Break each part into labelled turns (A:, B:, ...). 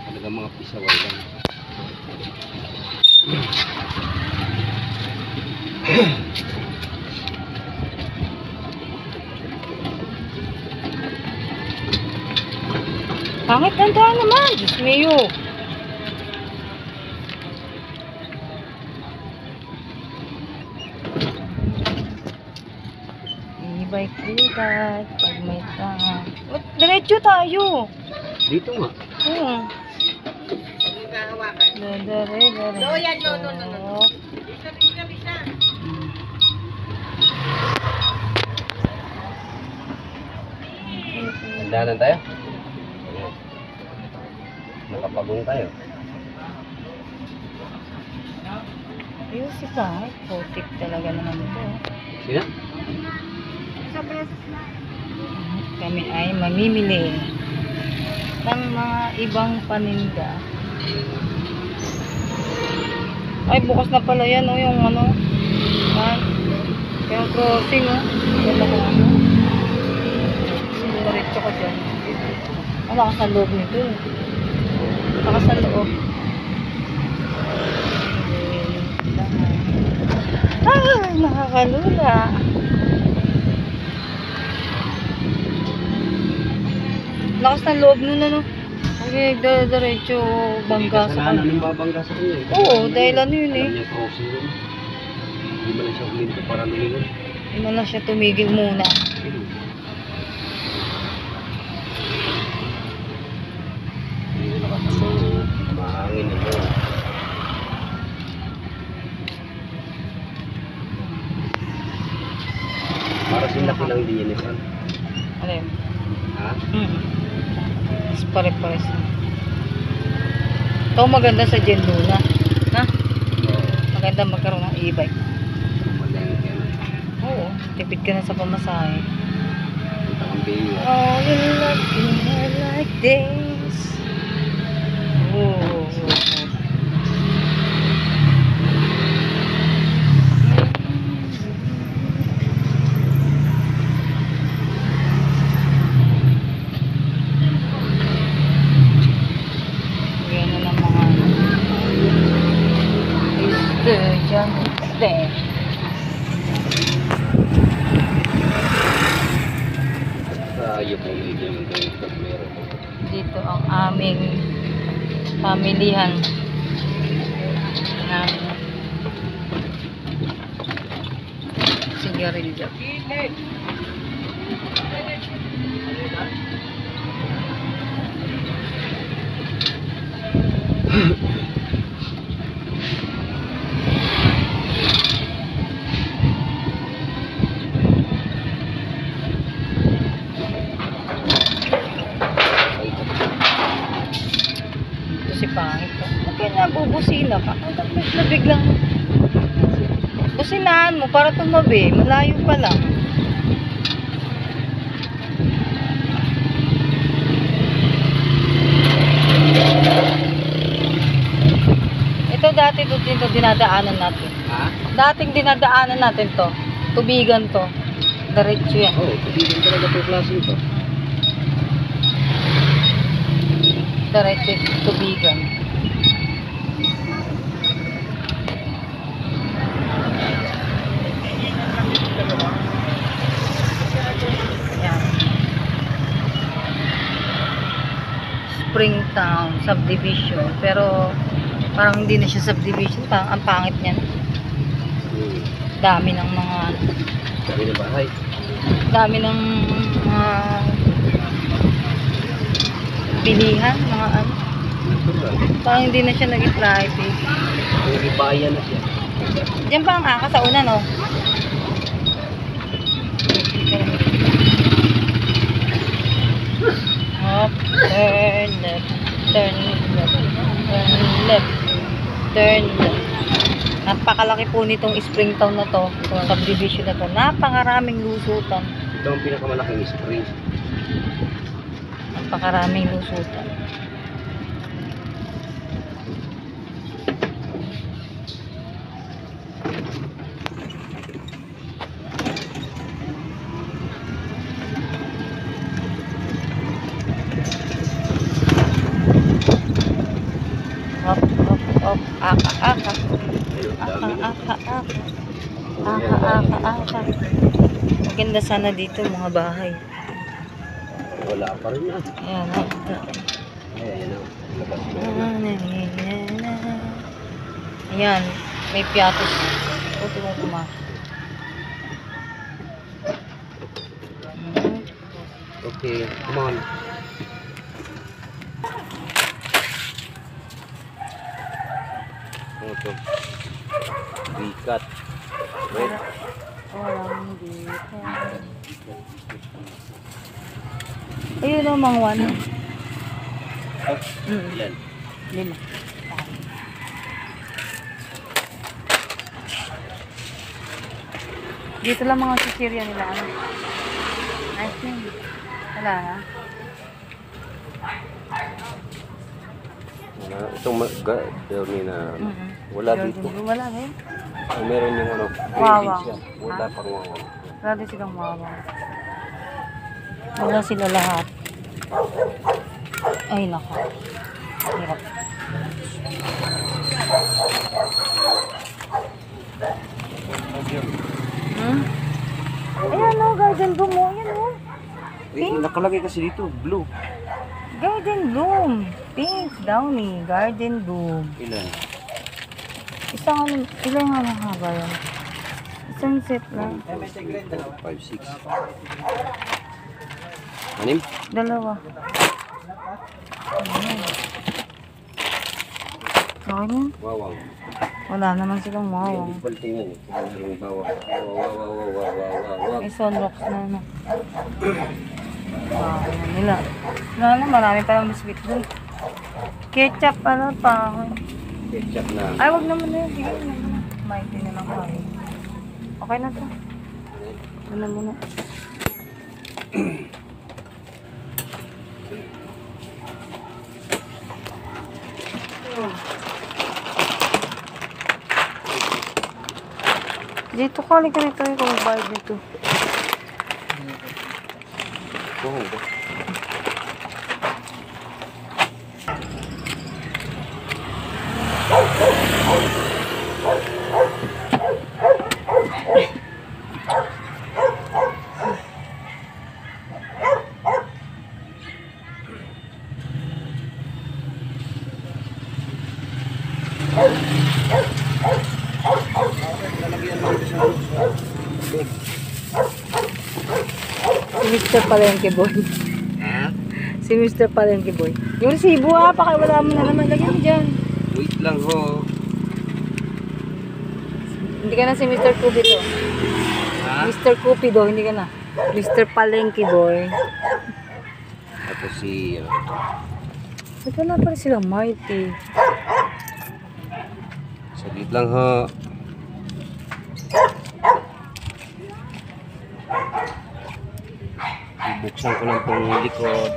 A: Talagang mga pisaway lang.
B: Pangit ganda naman, Diyos mio. E-bike ligat, pag may tanga. Diretso tayo.
A: Dito nga.
B: Oo.
C: No, yan, no. Bisa.
A: Handanan tayo. Ayan. Nakapagong tayo.
B: Ayun si Kahit. Putik talaga naman ito.
A: Sina?
B: Kami ay mamimili ng mga ibang paninda. Ay, bukas na pala yan, oh, yung ano. Yan. Yung crossing, oh. Ganda ko ano. Diretso ka dyan. Ang lakas ng loob nito, eh. Lakas ng loob. Ay, nakakalula. Lakas ng loob nun, ano. Okay, diretso bangga sa
A: Kasalanan ng babangga sa kanya.
B: Oo, dahil ano yun eh.
A: Alam niya crossing yun. Hindi mo lang siya huminto para lumingon.
B: Hindi mo lang siya tumigil muna.
A: Hindi mo nakasalo. Mahangin na yun. Para silaki lang din yan ito.
B: Ano yun?
A: Ha?
B: Mas pare-pares na. Ito maganda sa Gen Luna. Na? Maganda magkaroon ng e-bike.
A: Malengke yan.
B: Oo, tipid ka na sa pamasahe.
A: Punta kang Bayo.
B: Oh, you love me like this. Oh. Yan na ng mga estudyante.
A: Tayo po dito yung pag meron.
B: Dito ang aming pamilihan ng sigarilyo. Ito si Pangit. Ba't kaya nabubusina ka? Hanggang na biglang businahan mo para tumabi. Malayo pa lang. Ito dati dito dinadaanan natin.
A: Ha?
B: Dating dinadaanan natin to. Tubigan to. Diretso yan.
A: Oo, tubigan talaga po klase ito.
B: Diretso tubigan. Yan. Springtown subdivision. Pero parang hindi na siya subdivision. Parang ang pangit niyan. Dami ng mga
A: Sabi na bahay.
B: dami ng mga bilihan, mga ano. Parang hindi na siya naging private.
A: Hindi bayan na siya.
B: Diyan pa ang aka sa una, no? Up, turn left, turn left, turn left, turn left. Napakalaki po nitong Springtown na to, itong subdivision na to. Napakaraming lusutan.
A: Ito ang pinakamalaking spring.
B: Napakaraming lusutan. aka.
A: Ayun, dami na.
B: Aka. Maganda sana dito mga bahay.
A: Wala pa rin na.
B: Ayan,
A: Ayan na. Labas na.
B: Ayan, may piatos. Puto mo pumasok.
A: Okay, come on. Ano to? Bikat. Red.
B: Walang dito. Ayun o, mangwan.
A: Ilan?
B: 5. Dito lang mga sisirya nila. Ano? Nice name. Wala na.
A: Itong ni na wala dito.
B: Wala na yun.
A: Ay, meron yung ano,
B: Wawang.
A: siya. Wala pang wawang.
B: Wala din silang mawawang. Wala sila lahat. Ay, nako. Hirap. Ayan o, garden bloom o. Ayan o.
A: Nakalagay kasi dito, blue.
B: Garden bloom. Pink, downy, garden bloom.
A: Ilan?
B: Ilang nga mahaba yan? Isang set lang.
A: 5, 6. Anim?
B: 2. Okay na.
A: Wawang.
B: Wala naman silang mawawang.
A: Tingnan yung bawang. Wow.
B: May sunrocks na ano. Wow, nila. Wala na, marami palang biscuit dun. Ketchup, ano pa.
A: Ketchup na.
B: Ay, wag naman na yun. Sige naman. Mighty na lang kami. Okay na to. Ito na muna. Dito ka, halika rito. Ikaw magbayad dito.
A: Oo.
B: Si Mr. Palengke Boy.
A: Ha?
B: Si Mr. Palengke Boy. Yung resibo ha, pakiwala mo na naman. Lagyan mo dyan.
A: Wait lang ho.
B: Hindi ka na si Mr. Cupido.
A: Ha?
B: Mr. Cupido, hindi ka na. Mr. Palengke Boy.
A: Ito si...
B: Ba't wala pa rin silang mighty?
A: saglit lang ho. Ibuksan ko lang itong likod.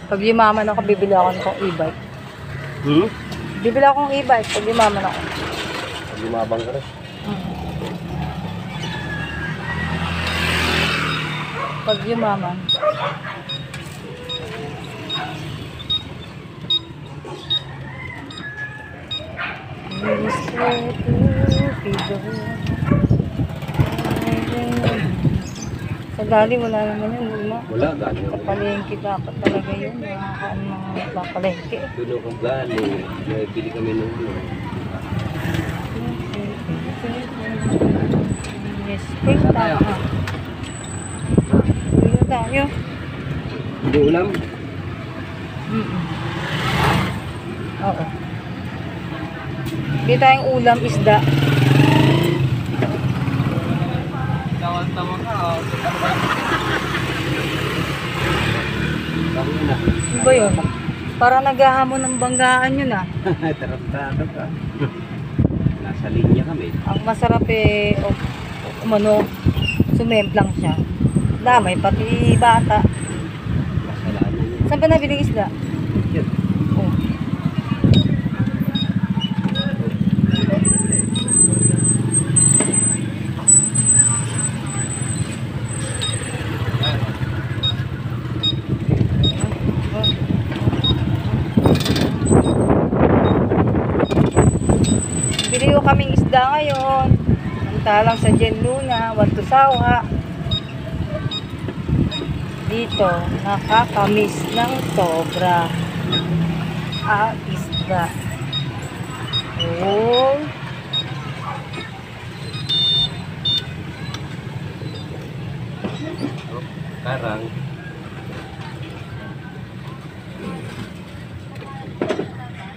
B: Pag yumaman ako, bibili ako ng e-bike. Bibili akong e-bike pag yumaman ako.
A: Lumabang ka rin.
B: Pag yumaman. Sa dali, wala naman yun.
A: Wala, galing
B: Sa
A: ako.
B: palengke dapat talaga yun. Nakakaano mga nagpapalengke.
A: Doon ako galing. Bili kami ng ano.
B: Yes, pink tayo. Pink tayo.
A: Hindi ulam?
B: Oo. Hindi tayong ulam, isda.
A: Tawa-tawa ka. Tama na.
B: Ano ba yun? Parang naghahamon ng banggaan yun ah.
A: Tarantado ka. Nasa linya kami.
B: Ang masarap eh, umano, sumemplang siya. Damay, pati bata. Saan ba nabiling isda?
A: Yun.
B: Oh. Bili ko kaming isda ngayon. Samantalang sa Jen Luna, Watusawa. Dito, nakakamiss ng sobra. Isda. Oh.
A: Karang.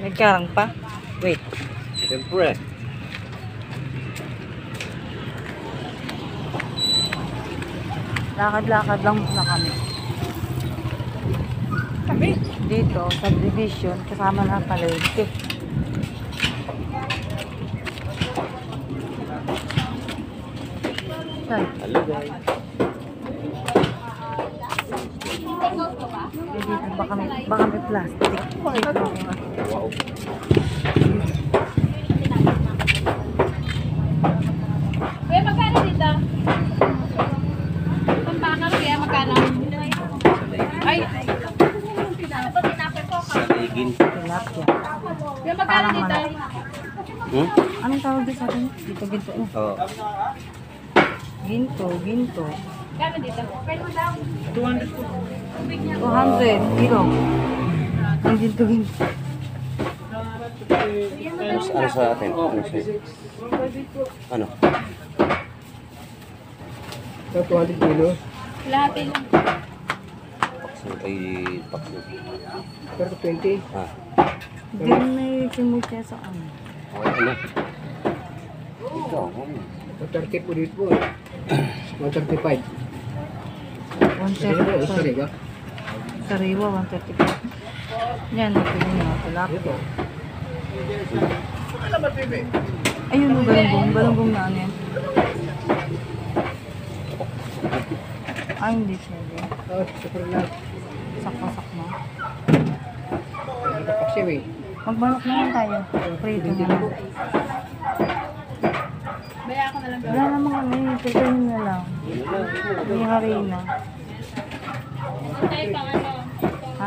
B: Nagkarang pa? Wait.
A: Siyempre.
B: Lakad-lakad lang muna kami. Dito, subdivision, kasama na palengke. Ay,
A: Hello guys.
B: dito baka may plastic.
A: Wow.
C: Kuya, magkano dito? Pampakal, kuya, magkano? Ay, ano ba tinapay po?
A: Saligin.
B: Tilapia.
C: Kuya, magkano
B: Parang
C: dito?
A: Hmm?
B: Anong tawag dito sa atin? Dito, ginto.
A: Oo.
B: Ginto.
C: Magkano dito? Kaya mo daw.
B: 200 kilo. Ang ginto.
A: Ano sa atin? Ano sa ano?
D: 200 kilo.
C: Lahat yun.
A: Pakso ay pakso.
D: Pero 20.
A: Ah.
B: Hindi may simutya sa ano.
A: Okay na. Ikaw, ano?
D: 30 po dito po. 135.
B: 135.
D: ka?
B: Sariwa, 135. Yan, napili niya mga tilapia.
D: Ito.
B: Ayun, yung galunggong na ano yan. Ay, hindi siya.
D: Oh, super lang.
B: Sakpasak na.
D: Nakapaksiw eh.
B: Magbalok naman tayo. Prito na lang.
C: Baya ako na lang.
B: Wala namang ano yun. Pagkain na lang. Hindi harina.
C: Tayo pang ano.
B: Ha?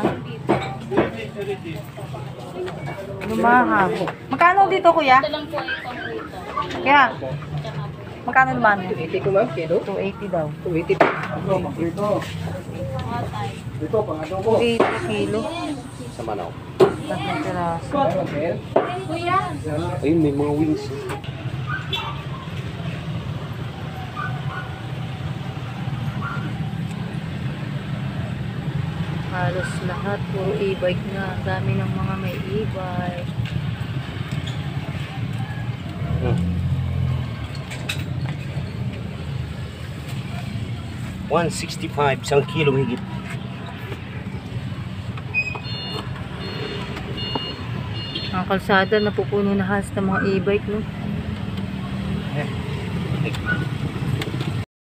B: Lumahab. Magkano dito, kuya?
C: Ito lang po ay konkrito.
B: Kaya, magkano naman?
D: 80 ko ma'am, kilo.
B: 280 daw.
D: 280. Dito.
C: Mga tayo.
D: Dito, pangatong ko.
B: 280 kilo.
A: Sa Manaw.
B: Tatlong piraso.
C: Kuya,
A: Ayun, may mga wings.
B: Halos lahat puro e-bike na. Ang dami ng mga may e-bike.
A: Hmm. 165, 1 kilo higit.
B: Ang kalsada napupuno na halos ng mga e-bike, no?